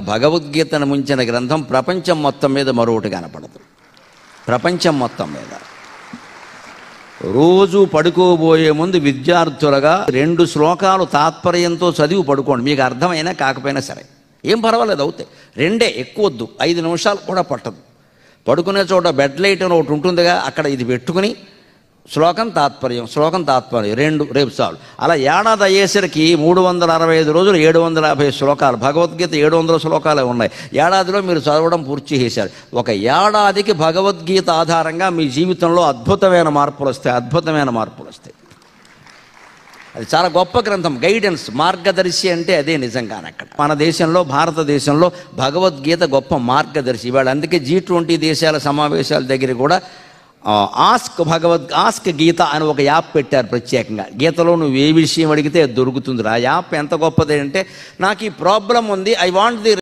భగవద్గీతను ముంచిన గ్రంథం ప్రపంచం మొత్తం మీద మరొకటి కనపడదు. ప్రపంచం మొత్తం మీద రోజు పడుకోబోయే ముందు విద్యార్థులుగా 2 శ్లోకాలు తాత్పర్యంతో చదివి పడుకోండి. మీకు అర్థమైనా కాకపోయినా సరే ఏం పర్వాలేదు, అవుతాయి. 2 ఎక్కువ వద్దు, 5 నిమిషాలు కూడా పట్టదు. పడుకునే చోట బెడ్ లైట్ అని ఒకటి ఉంటుందిగా, అక్కడ ఇది పెట్టుకుని శ్లోకం తాత్పర్యం 2 రేపు చాలు. అలా ఏడాది అయ్యేసరికి 365 రోజులు 750 శ్లోకాలు, భగవద్గీత 700 శ్లోకాలే ఉన్నాయి. ఏడాదిలో మీరు చదవడం పూర్తి చేశారు. ఒక ఏడాదికి భగవద్గీత ఆధారంగా మీ జీవితంలో అద్భుతమైన మార్పులు వస్తాయి. అది చాలా గొప్ప గ్రంథం. గైడెన్స్, మార్గదర్శి అంటే అదే నిజంగానే. అక్కడ మన దేశంలో, భారతదేశంలో భగవద్గీత గొప్ప మార్గదర్శి. ఇవాళ అందుకే G20 దేశాల సమావేశాల దగ్గర కూడా ఆస్క్ గీత అని ఒక యాప్ పెట్టారు ప్రత్యేకంగా. గీతలో నువ్వు ఏ విషయం అడిగితే అది దొరుకుతుంది. ఆ యాప్ ఎంత గొప్పది అంటే, నాకు ఈ ప్రాబ్లం ఉంది, ఐ వాంట్ ది